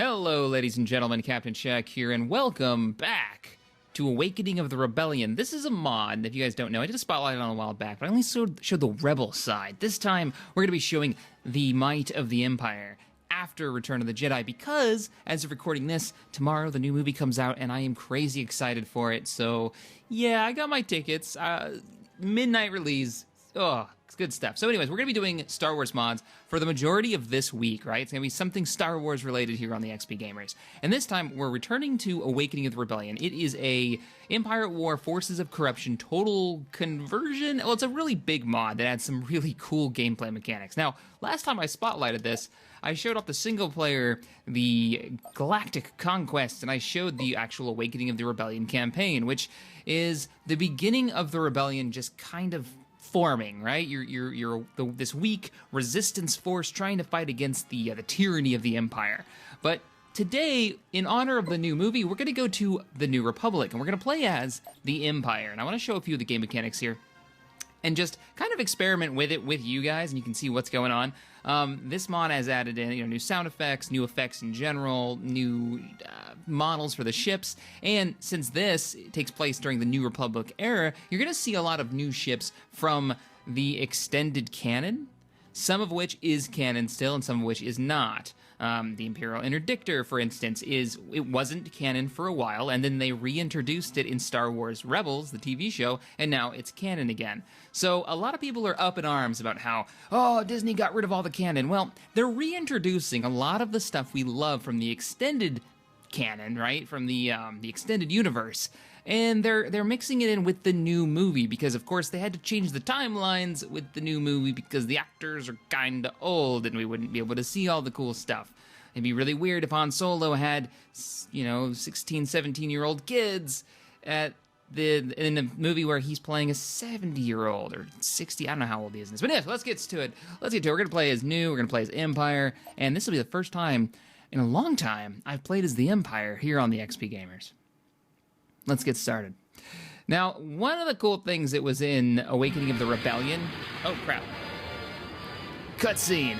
Hello, ladies and gentlemen, CaptainShack here, and welcome back to Awakening of the Rebellion. This is a mod, if you guys don't know. I did a spotlight on it a while back, but I only showed the Rebel side. This time, we're going to be showing the might of the Empire after Return of the Jedi, because, as of recording this, tomorrow the new movie comes out, and I am crazy excited for it. So, yeah, I got my tickets. Midnight release. Oh, it's good stuff. So anyways, we're going to be doing Star Wars mods for the majority of this week, right? It's going to be something Star Wars related here on the XP Gamers. And this time, we're returning to Awakening of the Rebellion. It is a Empire at War, Forces of Corruption, Total Conversion. Well, it's a really big mod that adds some really cool gameplay mechanics. Now, last time I spotlighted this, I showed off the single player, the Galactic Conquest, and I showed the actual Awakening of the Rebellion campaign, which is the beginning of the rebellion just kind of forming, right? You're this weak resistance force trying to fight against the tyranny of the Empire. But today, in honor of the new movie, we're going to go to the New Republic, and we're going to play as the Empire. And I want to show a few of the game mechanics here, and just kind of experiment with it with you guys, and you can see what's going on. This mod has added in, new sound effects, new effects in general, new models for the ships, and since this takes place during the New Republic era, you're going to see a lot of new ships from the extended canon, some of which is canon still, and some of which is not. The Imperial Interdictor, for instance, it wasn't canon for a while, and then they reintroduced it in Star Wars Rebels, the TV show, and now it's canon again. So a lot of people are up in arms about how, oh, Disney got rid of all the canon. Well, they're reintroducing a lot of the stuff we love from the extended canon, right? From the extended universe. And they're mixing it in with the new movie because, of course, they had to change the timelines with the new movie because the actors are kinda old and we wouldn't be able to see all the cool stuff. It'd be really weird if Han Solo had, 16, 17-year-old kids in a movie where he's playing a 70-year-old or 60. I don't know how old he is in this. But yeah, let's get to it. We're going to play as New, we're going to play as Empire, and this will be the first time in a long time I've played as the Empire here on the XP Gamers. Let's get started. Now, one of the cool things that was in Awakening of the Rebellion... Oh, crap. Cutscene.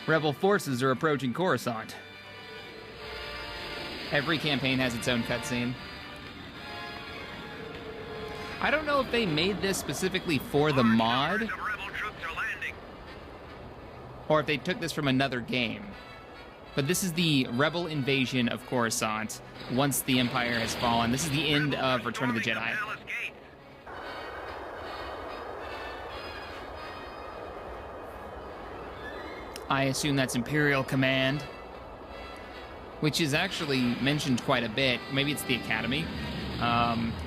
Rebel forces are approaching Coruscant. Every campaign has its own cutscene. I don't know if they made this specifically for the mod, or if they took this from another game. But this is the Rebel invasion of Coruscant once the Empire has fallen. This is the end of Return of the Jedi. I assume that's Imperial Command, which is actually mentioned quite a bit. Maybe it's the Academy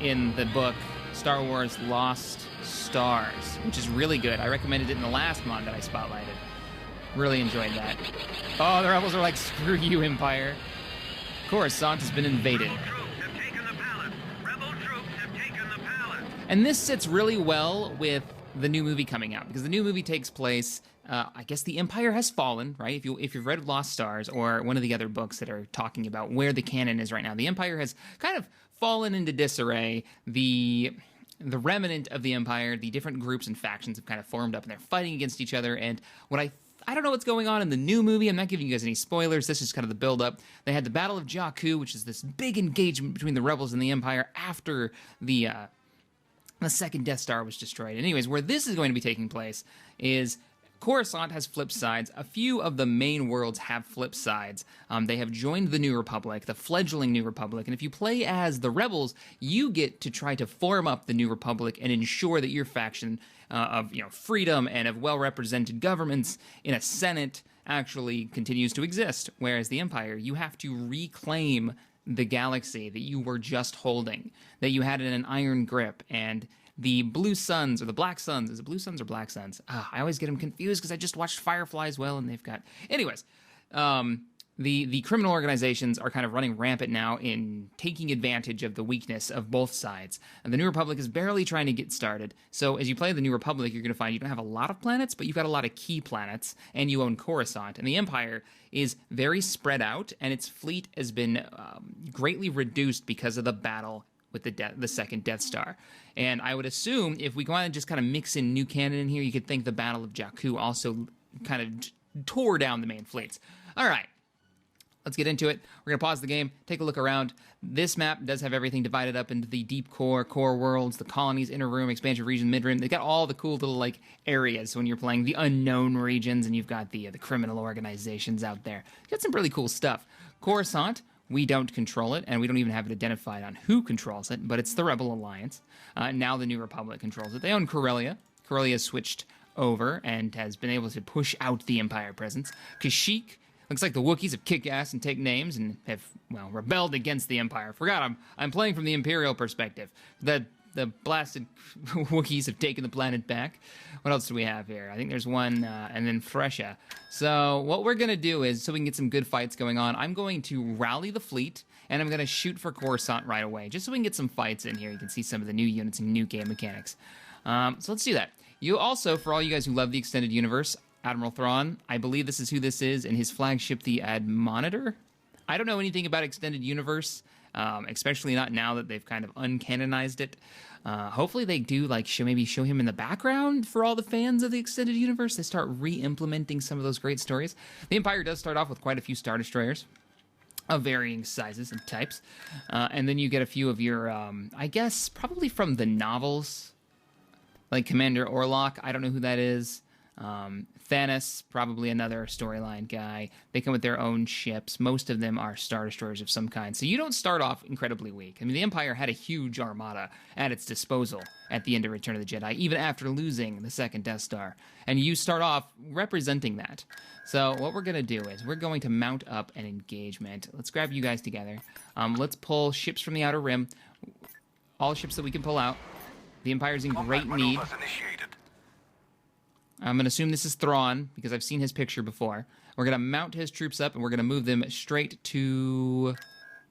in the book Star Wars Lost Stars, which is really good. I recommended it in the last mod that I spotlighted. Really enjoyed that. Oh, the rebels are like, screw you, Empire. Coruscant has been invaded. And this sits really well with the new movie coming out, because the new movie takes place, I guess the Empire has fallen, right? If you've read Lost Stars or one of the other books that are talking about where the canon is right now, the Empire has kind of fallen into disarray. The remnant of the Empire, the different groups and factions have kind of formed up, and they're fighting against each other, and what I don't know what's going on in the new movie. I'm not giving you guys any spoilers. This is kind of the build-up. They had the Battle of Jakku, which is this big engagement between the rebels and the Empire after the second Death Star was destroyed. Anyways, where this is going to be taking place is Coruscant has flip sides. A few of the main worlds have flip sides. They have joined the New Republic, the fledgling New Republic, and if you play as the rebels, you get to try to form up the New Republic and ensure that your faction of freedom and of well-represented governments in a Senate actually continues to exist. Whereas the Empire, you have to reclaim the galaxy that you were just holding, that you had in an iron grip, and the Blue Suns, or the Black Suns. Is it Blue Suns or Black Suns? I always get them confused because I just watched Firefly as well, and they've got... Anyways, the criminal organizations are kind of running rampant now in taking advantage of the weakness of both sides. And the New Republic is barely trying to get started. So as you play the New Republic, you're going to find you don't have a lot of planets, but you've got a lot of key planets, and you own Coruscant. And the Empire is very spread out, and its fleet has been greatly reduced because of the battle with the second Death Star. And I would assume if we go on and just kind of mix in new canon in here, you could think the Battle of Jakku also kind of tore down the main fleets. All right. let's get into it. We're going to pause the game, take a look around. This map does have everything divided up into the deep core worlds, the colonies, inner room, expansion region, mid room. They've got all the cool little like areas when you're playing the unknown regions, and you've got the criminal organizations out there. You've got some really cool stuff. Coruscant, we don't control it, and we don't even have it identified on who controls it, but it's the Rebel Alliance. Now the New Republic controls it. They own Corellia. Corellia switched over and has been able to push out the Empire presence. Kashyyyk, looks like the Wookiees have kicked ass and take names and have, well, rebelled against the Empire. Forgot I'm playing from the Imperial perspective. The blasted Wookiees have taken the planet back. What else do we have here? I think there's one, and then Fresha. So what we're going to do is, so we can get some good fights going on, I'm going to rally the fleet, and I'm going to shoot for Coruscant right away, just so we can get some fights in here. You can see some of the new units and new game mechanics. So let's do that. You also, for all you guys who love the extended universe, Admiral Thrawn, I believe this is who this is, and his flagship, the Admonitor. I don't know anything about extended universe, especially not now that they've kind of uncanonized it. Hopefully they do like show him in the background for all the fans of the extended universe. They start re-implementing some of those great stories. The Empire does start off with quite a few Star Destroyers of varying sizes and types, and then you get a few of your, I guess, probably from the novels, like Commander Orlok. I don't know who that is. Thanos, probably another storyline guy. They come with their own ships. Most of them are Star Destroyers of some kind. So you don't start off incredibly weak. I mean, the Empire had a huge armada at its disposal at the end of Return of the Jedi, even after losing the second Death Star. And you start off representing that. So what we're going to do is we're going to mount up an engagement. Let's grab you guys together. Let's pull ships from the Outer Rim. All ships that we can pull out. The Empire's in great need. I'm going to assume this is Thrawn, because I've seen his picture before. We're going to mount his troops up, and we're going to move them straight to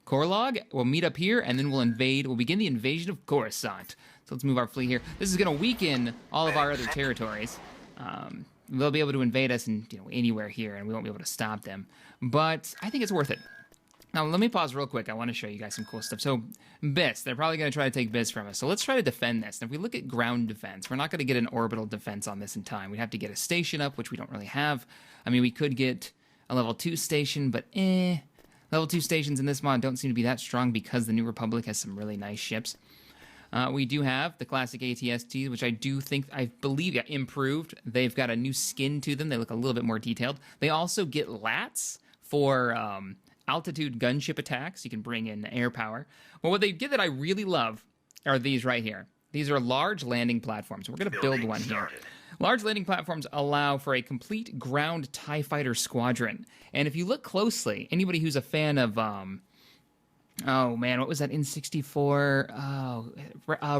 Korlog. We'll meet up here, and then we'll invade. We'll begin the invasion of Coruscant. So let's move our fleet here. This is going to weaken all of our other territories. They'll be able to invade us in, anywhere here, and we won't be able to stop them. But I think it's worth it. Now, let me pause real quick. I want to show you guys some cool stuff. So, Biss, they're probably going to try to take Biss from us. So let's try to defend this. And if we look at ground defense, we're not going to get an orbital defense on this in time. We'd have to get a station up, which we don't really have. I mean, we could get a level 2 station, but Level 2 stations in this mod don't seem to be that strong because the New Republic has some really nice ships. We do have the classic ATSTs, which I believe got improved. They've got a new skin to them. They look a little bit more detailed. They also get lats for altitude gunship attacks. You can bring in air power. Well, what they did that I really love are these right here. These are large landing platforms. We're going to build one here. Large landing platforms allow for a complete ground TIE fighter squadron. And if you look closely, anybody who's a fan of, oh man, what was that, N64?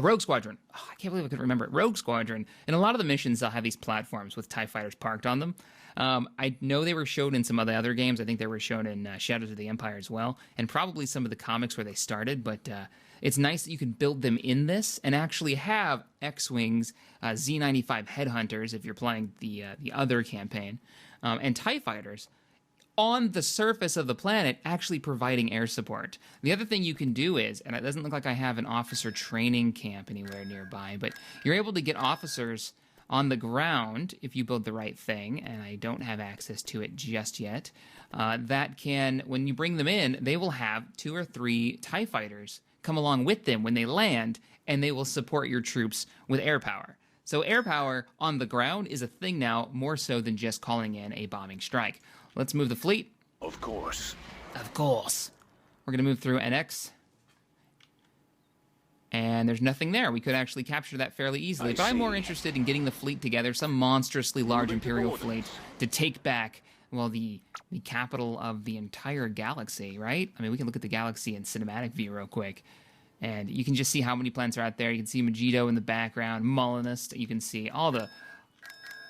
Rogue Squadron. Oh, I can't believe I couldn't remember it. Rogue Squadron. In a lot of the missions, they'll have these platforms with TIE fighters parked on them. I know they were shown in some of the other games. I think they were shown in Shadows of the Empire as well, and probably some of the comics where they started, but it's nice that you can build them in this and actually have X-Wings, Z-95 Headhunters, if you're playing the other campaign, and TIE Fighters on the surface of the planet actually providing air support. The other thing you can do is, and it doesn't look like I have an officer training camp anywhere nearby, but you're able to get officers on the ground if you build the right thing, and I don't have access to it just yet, that can, when you bring them in, they will have 2 or 3 TIE fighters come along with them when they land, and they will support your troops with air power. So air power on the ground is a thing now, more so than just calling in a bombing strike. Let's move the fleet. Of course. Of course. We're going to move through NX. And there's nothing there. We could actually capture that fairly easily. But I'm more interested in getting the fleet together, some monstrously large Imperial fleet, to take back, well, the capital of the entire galaxy, right? I mean, we can look at the galaxy in cinematic view real quick. And you can just see how many planets are out there. You can see Megiddo in the background, Molinist. You can see all the...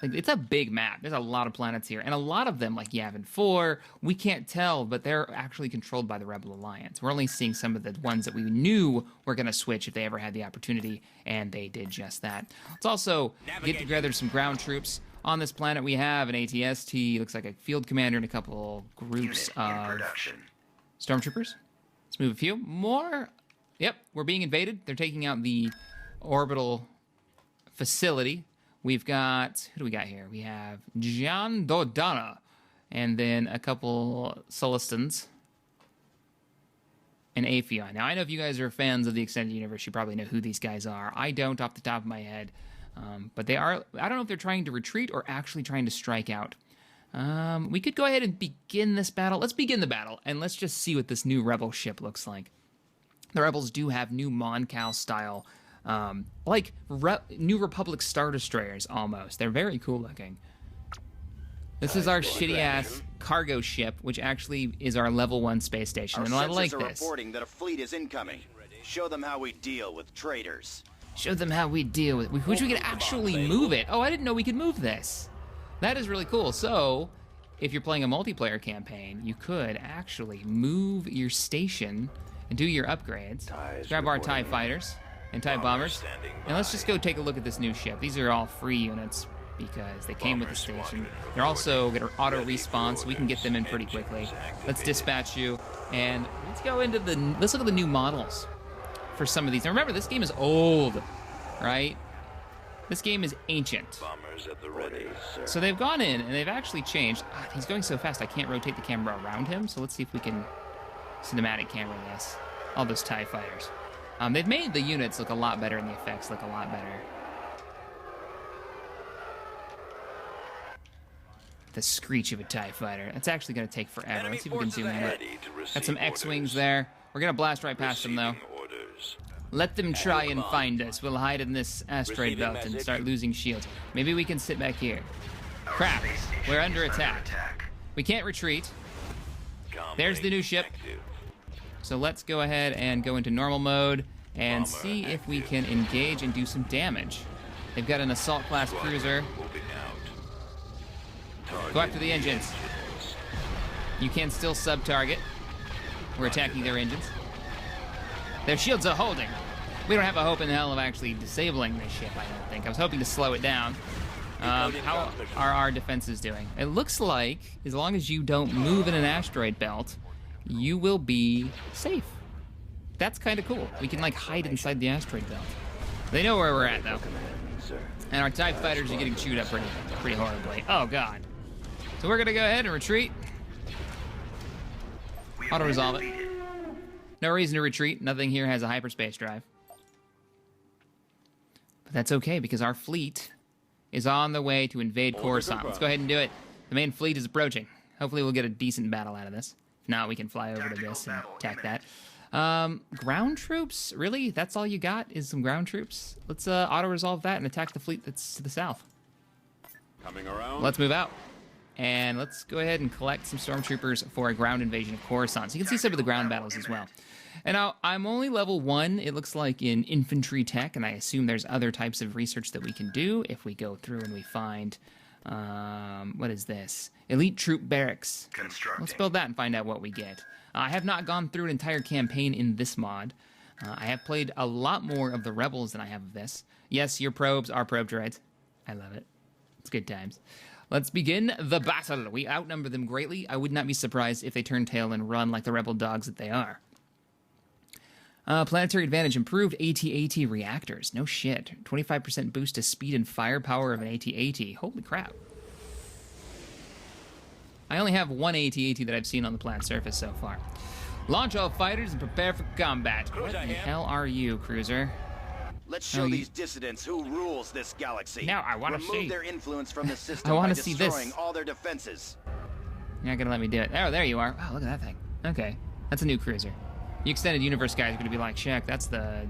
Like, it's a big map. There's a lot of planets here. And a lot of them, like Yavin 4, we can't tell, but they're actually controlled by the Rebel Alliance. We're only seeing some of the ones that we knew were going to switch if they ever had the opportunity, and they did just that. Let's also get together some ground troops. On this planet, we have an ATST, looks like a field commander, and a couple groups of stormtroopers. Let's move a few more. Yep, we're being invaded. They're taking out the orbital facility. We've got, who do we got here? We have John Dodana, and then a couple Solistans. and Aephion. Now, I know if you guys are fans of the Extended Universe, you probably know who these guys are. I don't off the top of my head. But they are, I don't know if they're trying to retreat or actually trying to strike out. We could go ahead and begin this battle. Let's begin the battle, and let's just see what this new Rebel ship looks like. The Rebels do have new Mon Cal style, like New Republic Star Destroyers almost. They're very cool looking. This is our shitty-ass cargo ship, which actually is our level 1 space station, and I like this. Our sensors are reporting that a fleet is incoming. Show them how we deal with traitors. Show them how we deal with... Which we can actually move it. Oh, I didn't know we could move this. That is really cool. So, if you're playing a multiplayer campaign, you could actually move your station and do your upgrades. Grab our TIE fighters and TIE bombers. And let's just go take a look at this new ship. These are all free units because they came with the station. They're also going to auto-respawn, so we can get them in pretty quickly. Let's dispatch you, and let's go into the... Let's look at the new models for some of these. Now remember, this game is old, right? This game is ancient. Bombers at the ready, sir. So they've gone in, and they've actually changed. God, he's going so fast, I can't rotate the camera around him, so let's see if we can cinematic camera this. All those TIE fighters. They've made the units look a lot better, and the effects look a lot better. The screech of a TIE fighter. That's actually going to take forever. Let's see if we can zoom in. Got some X-Wings there. We're going to blast right past them, though. Let them try and find us. We'll hide in this asteroid belt and start losing shields. Maybe we can sit back here. Crap. We're under attack. We can't retreat. There's the new ship. So let's go ahead and go into normal mode and see if we can engage and do some damage. They've got an assault class cruiser. Go after the engines. You can still sub-target. We're attacking their engines. Their shields are holding. We don't have a hope in hell of actually disabling this ship, I don't think. I was hoping to slow it down. How are our defenses doing? It looks like, as long as you don't move in an asteroid belt, you will be safe. That's kind of cool. We can, like, hide inside the asteroid belt. They know where we're at, though. And our TIE fighters are getting chewed up pretty horribly. Oh, God. So we're going to go ahead and retreat. Auto-resolve it. No reason to retreat. Nothing here has a hyperspace drive. But that's okay, because our fleet is on the way to invade Coruscant. Let's go ahead and do it. The main fleet is approaching. Hopefully we'll get a decent battle out of this. If not, we can fly over to this and attack that. Ground troops? Really? That's all you got is some ground troops? Let's auto-resolve that and attack the fleet that's to the south. Coming around. Let's move out. And let's go ahead and collect some stormtroopers for a ground invasion of Coruscant. So you can see some of the ground battles as well. And now, I'm only level 1, it looks like, in infantry tech, and I assume there's other types of research that we can do if we go through and we find, what is this? Elite Troop Barracks. Let's build that and find out what we get. I have not gone through an entire campaign in this mod. I have played a lot more of the Rebels than I have of this. Yes, your probes are probe droids. I love it. It's good times. Let's begin the battle. We outnumber them greatly. I would not be surprised if they turn tail and run like the rebel dogs that they are. Planetary advantage, improved AT-AT reactors. No shit. 25% boost to speed and firepower of an AT-AT. Holy crap. I only have one AT-AT that I've seen on the planet's surface so far. Launch all fighters and prepare for combat. What the hell are you, cruiser? Let's show these dissidents who rules this galaxy. Now I want to see. Remove their influence from the system I want by to see destroying this. all their defenses. You're not gonna let me do it. Oh, there you are. Wow, look at that thing. Okay, that's a new cruiser. You extended universe guys are gonna be like, Shack, that's the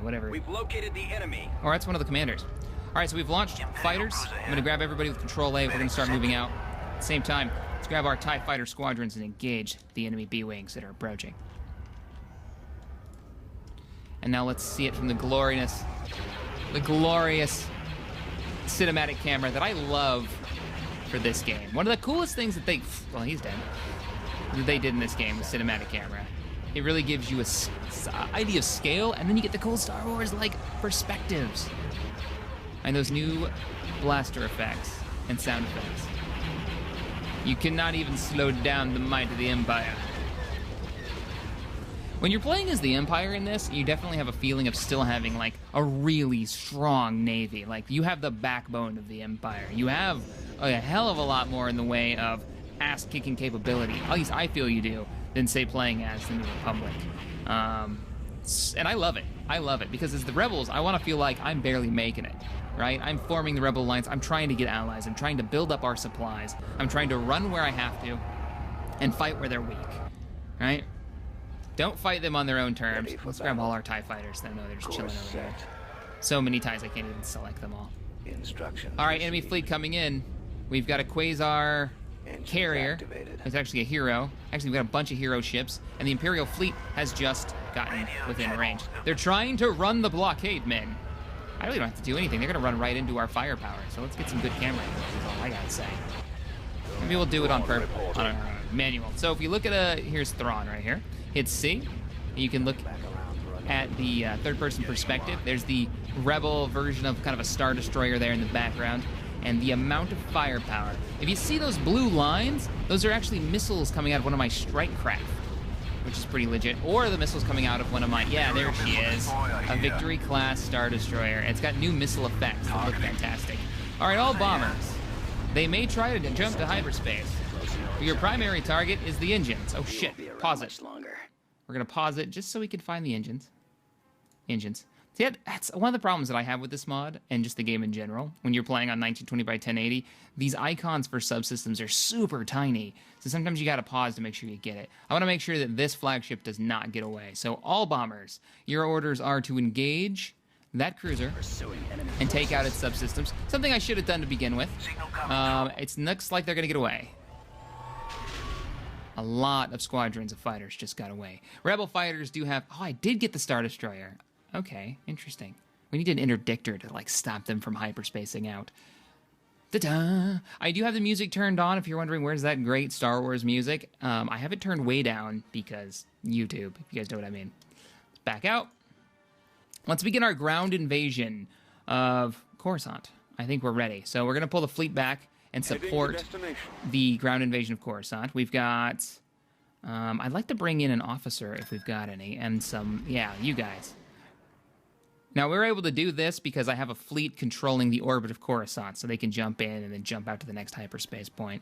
whatever. We've located the enemy. Or that's one of the commanders. All right, so we've launched fighters. I'm gonna grab everybody with Control A. We're gonna start moving out. At the same time, let's grab our TIE fighter squadrons and engage the enemy B-wings that are approaching. And now let's see it from the glorious cinematic camera that I love for this game. One of the coolest things that they, well, he's dead, that they did in this game was cinematic camera. It really gives you a idea of scale, and then you get the cool Star Wars like perspectives and those new blaster effects and sound effects. You cannot even slow down the might of the Empire. When you're playing as the Empire in this, you definitely have a feeling of still having, like, a really strong navy. Like, you have the backbone of the Empire. You have a hell of a lot more in the way of ass-kicking capability. At least I feel you do, than, say, playing as the New Republic. And I love it. I love it, because as the Rebels, I want to feel like I'm barely making it, right? I'm forming the Rebel Alliance. I'm trying to get allies. I'm trying to build up our supplies. I'm trying to run where I have to and fight where they're weak, right? Don't fight them on their own terms. Let's grab all our TIE fighters that I know they're just chilling over there. So many TIEs, I can't even select them all. All right, enemy fleet coming in. We've got a Quasar carrier. It's actually a hero. Actually, we've got a bunch of hero ships, and the Imperial fleet has just gotten within range. They're trying to run the blockade, men. I really don't have to do anything. They're going to run right into our firepower, so let's get some good camera angles, is all I got to say. Maybe we'll do it on purpose, on our manual. So if you look at here's Thrawn right here. Hit C. You can look at the third-person perspective. There's the Rebel version of kind of a Star Destroyer there in the background. And the amount of firepower. If you see those blue lines, those are actually missiles coming out of one of my strike craft, which is pretty legit. Or the missiles coming out of one of my, yeah, there she is, a Victory-class Star Destroyer. It's got new missile effects that look fantastic. All right, all bombers. They may try to jump to hyperspace, but your primary target is the engines. Oh shit, pause it. We're gonna pause it just so we can find the engines. See, that's one of the problems that I have with this mod, and just the game in general. When you're playing on 1920 by 1080, these icons for subsystems are super tiny, so sometimes you gotta pause to make sure you get it. I wanna make sure that this flagship does not get away. So all bombers, your orders are to engage that cruiser and take out its subsystems. Something I should have done to begin with. It looks like they're gonna get away. A lot of squadrons of fighters just got away. Rebel fighters do have... Oh, I did get the Star Destroyer. Okay, interesting. We need an interdictor to, like, stop them from hyperspacing out. Ta-da! I do have the music turned on, if you're wondering where's that great Star Wars music. I have it turned way down because YouTube, if you guys know what I mean. Let's back out. Let's begin our ground invasion of Coruscant. I think we're ready. So we're going to pull the fleet back and support the ground invasion of Coruscant. We've got... I'd like to bring in an officer if we've got any, and some... Yeah, you guys. Now, we're able to do this because I have a fleet controlling the orbit of Coruscant, so they can jump in and then jump out to the next hyperspace point.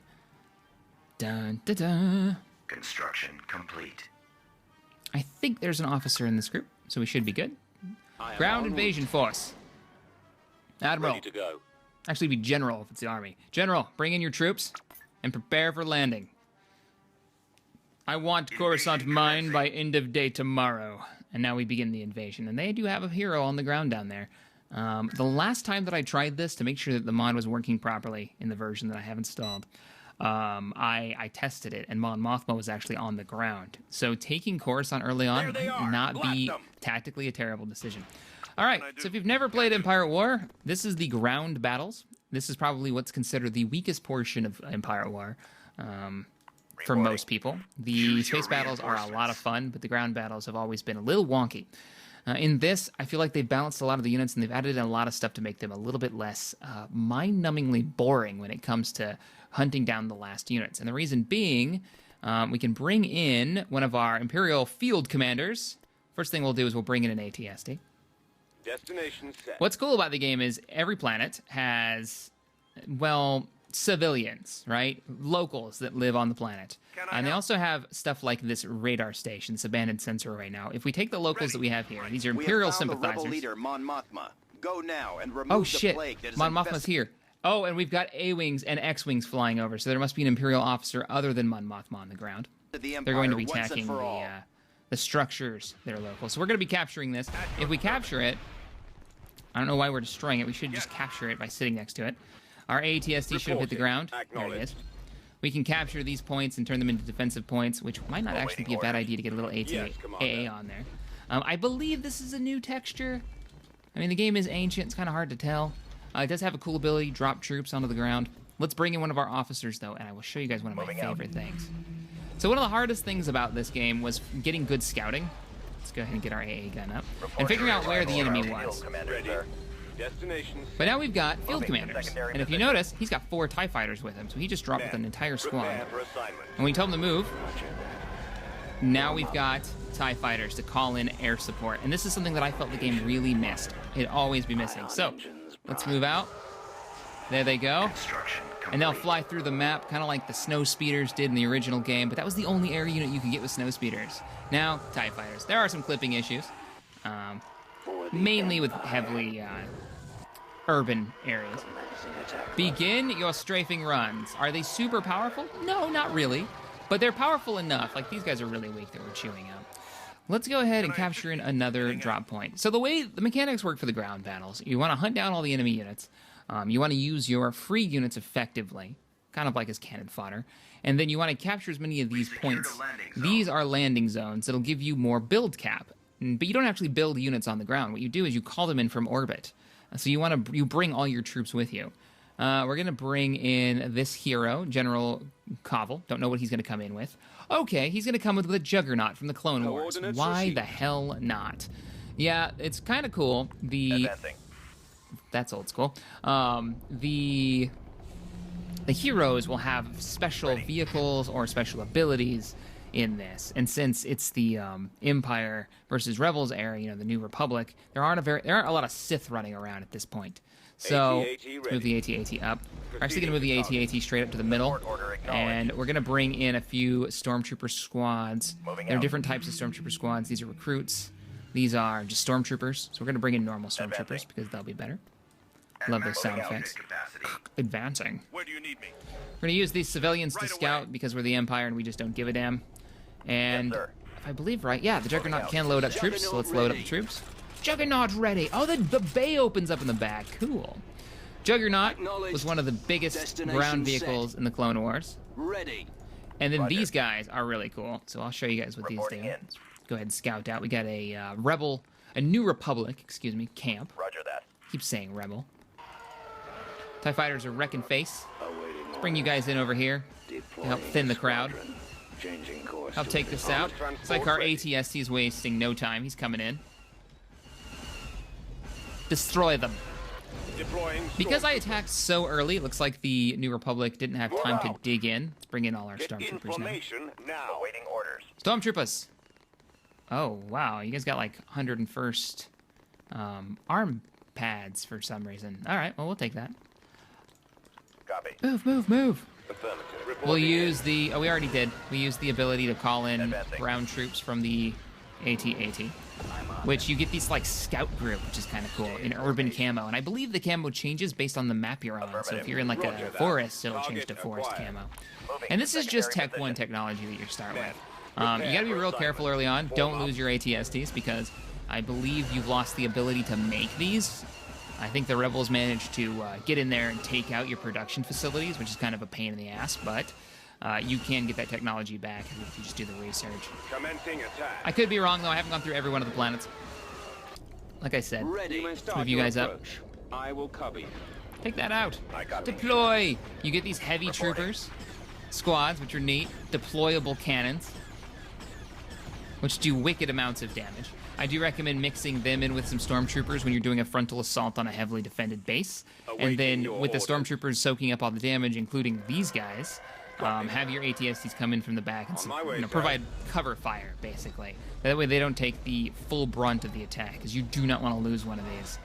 Dun, dun, dun. Construction complete. I think there's an officer in this group, so we should be good. Ground invasion force. Admiral. Ready to go. Actually, be general if it's the army. General, bring in your troops and prepare for landing. I want Coruscant mine by end of day tomorrow. And now we begin the invasion. And they do have a hero on the ground down there. The last time that I tried this to make sure that the mod was working properly in the version that I have installed, I tested it, and Mon Mothma was actually on the ground. So taking Coruscant early on might not be tactically a terrible decision. All right, so if you've never played Empire at War, this is the ground battles. This is probably what's considered the weakest portion of Empire at War for most people. The space battles are a lot of fun, but the ground battles have always been a little wonky. In this, I feel like they've balanced a lot of the units, and they've added in a lot of stuff to make them a little bit less mind-numbingly boring when it comes to hunting down the last units. And the reason being, we can bring in one of our Imperial field commanders. First thing we'll do is we'll bring in an ATSD. Destination set. What's cool about the game is every planet has, well, civilians, right? Locals that live on the planet. And they also have stuff like this radar station, this abandoned sensor right now. If we take the locals that we have here, these are Imperial sympathizers. The rebel leader, Mon Mothma. Go now and remove Oh the shit, plague that is Mon Mothma's here. Oh, and we've got A-Wings and X-Wings flying over, so there must be an Imperial officer other than Mon Mothma on the ground. They're going to be attacking the structures that are local. So we're going to be capturing this. If we capture it, I don't know why we're destroying it. We should just capture it by sitting next to it. Our ATSD should have hit the ground. There it is. We can capture these points and turn them into defensive points, which might not actually be a bad idea to get a little AA on there. I believe this is a new texture. I mean, the game is ancient. It's kind of hard to tell. It does have a cool ability, drop troops onto the ground. Let's bring in one of our officers, though, and I will show you guys one of my favorite things. So one of the hardest things about this game was getting good scouting. Let's go ahead and get our AA gun up. And figuring out where the enemy was. But now we've got field commanders. And if you notice, he's got 4 TIE fighters with him, so he just dropped with an entire squad. And we told him to move. Now we've got TIE fighters to call in air support. And this is something that I felt the game really missed. It'd always be missing. So, let's move out. There they go. and they'll fly through the map, kind of like the snow speeders did in the original game, but that was the only air unit you could get with snow speeders. Now, TIE fighters. There are some clipping issues, mainly with heavily urban areas. Begin your strafing runs. Are they super powerful? No, not really, but they're powerful enough. Like, these guys are really weak that we're chewing out. Let's go ahead and capture in another drop point. So the way the mechanics work for the ground battles, you want to hunt down all the enemy units. You want to use your free units effectively, kind of like as cannon fodder. And then you want to capture as many of these points. These are landing zones that'll give you more build cap. But you don't actually build units on the ground. What you do is you call them in from orbit. So you bring all your troops with you. We're going to bring in this hero, General Covell. Don't know what he's going to come in with. Okay, he's going to come with a Juggernaut from the Clone Wars. Why the hell not? Yeah, it's kind of cool. That's old school. The heroes will have special vehicles or special abilities in this, and since it's the Empire versus Rebels era, you know, the New Republic, there aren't a lot of Sith running around at this point. So let's move the AT-AT up. We're actually going to move the AT-AT straight up to the middle, and we're going to bring in a few Stormtrooper squads. There are different types of Stormtrooper squads. These are recruits. These are just Stormtroopers. So we're going to bring in normal Stormtroopers because they'll be better. Love those sound effects. Advancing. Where do you need me? We're going to use these civilians to scout because we're the Empire and we just don't give a damn. And if I believe right, yeah, the Juggernaut can load up troops, so let's load up the troops. Juggernaut ready. Oh, the bay opens up in the back. Cool. Juggernaut was one of the biggest ground vehicles in the Clone Wars. Ready. And then these guys are really cool. So I'll show you guys what these do. Let's go ahead and scout out. We got a New Republic, camp. Roger that. Keep saying rebel. TIE fighters are wrecking face. Let's bring you guys in over here to help thin the crowd. Help take this out. It's like our ATST is wasting no time. He's coming in. Destroy them. Because I attacked so early, it looks like the New Republic didn't have time to dig in. Let's bring in all our Stormtroopers now. Awaiting orders. Stormtroopers! Oh, wow. You guys got like 101st arm pads for some reason. All right, well, we'll take that. Copy. Move, move, move. Affirmative. We'll use the... Oh, we already did. We used the ability to call in ground troops from the AT-AT, which you get these, like, scout group, which is kind of cool, in urban camo. And I believe the camo changes based on the map you're on. So if you're in, like, a forest, it'll change to forest camo. And this is just Tech 1 technology that you start with. You gotta be real careful early on. Don't lose your ATSTs, because I believe you've lost the ability to make these. I think the Rebels managed to get in there and take out your production facilities, which is kind of a pain in the ass, but you can get that technology back if you just do the research. Commencing attack. I could be wrong, though. I haven't gone through every one of the planets. Like I said, let's move you guys up. I will cover you. Take that out. Deploy. You get these heavy troopers, squads, which are neat. Deployable cannons, which do wicked amounts of damage. I do recommend mixing them in with some Stormtroopers when you're doing a frontal assault on a heavily defended base. And then with the Stormtroopers soaking up all the damage, including these guys, have your ATSTs come in from the back and provide cover fire, basically. That way they don't take the full brunt of the attack, because you do not want to lose one of these.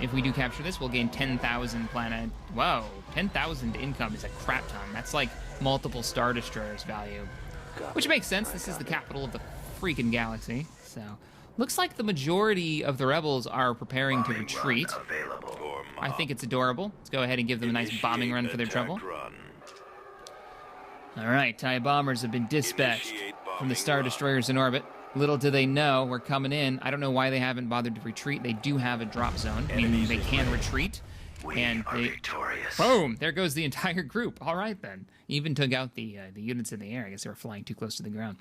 If we do capture this, we'll gain 10,000 planet... Whoa, 10,000 income is a crap ton. That's like multiple Star Destroyers value. Which makes sense. This is the capital of the freaking galaxy, so... Looks like the majority of the Rebels are preparing to retreat. I think it's adorable. Let's go ahead and give them a nice bombing run for their trouble. All right, TIE bombers have been dispatched from the Star Destroyers in orbit. Little do they know we're coming in. I don't know why they haven't bothered to retreat. They do have a drop zone, meaning they can retreat. And they... Boom! There goes the entire group. All right, then. Even took out the units in the air. I guess they were flying too close to the ground.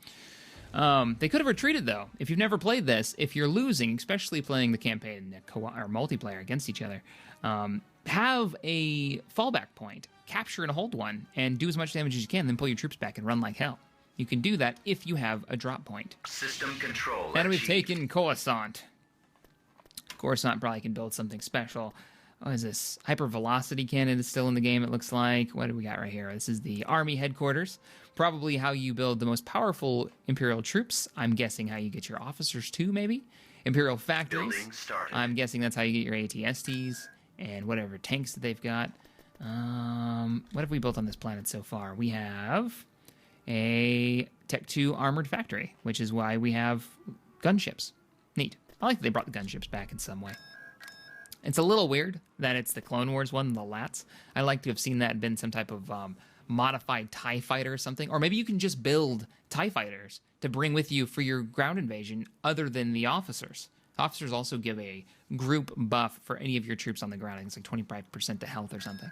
They could have retreated, though. If you've never played this, if you're losing, especially playing the campaign or multiplayer against each other, have a fallback point, capture and hold one, and do as much damage as you can, then pull your troops back and run like hell. You can do that if you have a drop point. System control. And we've taken Coruscant. Coruscant probably can build something special. What is this? Hypervelocity cannon is still in the game, it looks like. What do we got right here? This is the Army headquarters. Probably how you build the most powerful Imperial troops. I'm guessing how you get your officers too, maybe? Imperial factories. I'm guessing that's how you get your ATSTs and whatever tanks that they've got. What have we built on this planet so far? We have a Tech 2 armored factory, which is why we have gunships. Neat. I like that they brought the gunships back in some way. It's a little weird that it's the Clone Wars one, the LATs. I like to have seen that been some type of modified TIE fighter or something. Or maybe you can just build TIE fighters to bring with you for your ground invasion other than the officers. Officers also give a group buff for any of your troops on the ground. I think it's like 25% to health or something.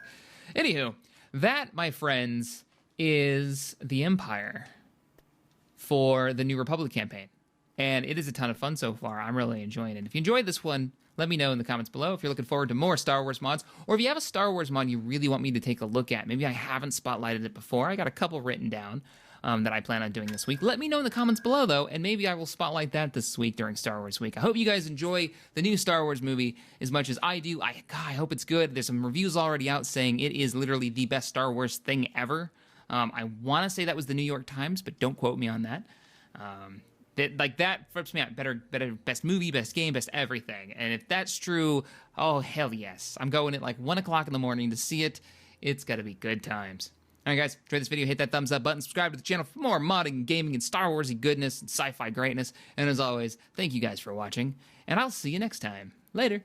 Anywho, that, my friends, is the Empire for the New Republic campaign. And it is a ton of fun so far. I'm really enjoying it. If you enjoyed this one, let me know in the comments below if you're looking forward to more Star Wars mods, or if you have a Star Wars mod you really want me to take a look at. Maybe I haven't spotlighted it before. I got a couple written down that I plan on doing this week. Let me know in the comments below, though, and maybe I will spotlight that this week during Star Wars Week. I hope you guys enjoy the new Star Wars movie as much as I do. I hope it's good. There's some reviews already out saying it is literally the best Star Wars thing ever. I want to say that was the New York Times, but don't quote me on that. That flips me out. Better, best movie, best game, best everything. And if that's true, oh, hell yes. I'm going at like 1 o'clock in the morning to see it. It's got to be good times. All right, guys, enjoyed this video. Hit that thumbs up button. Subscribe to the channel for more modding, gaming, and Star Warsy goodness and sci-fi greatness. And as always, thank you guys for watching. And I'll see you next time. Later.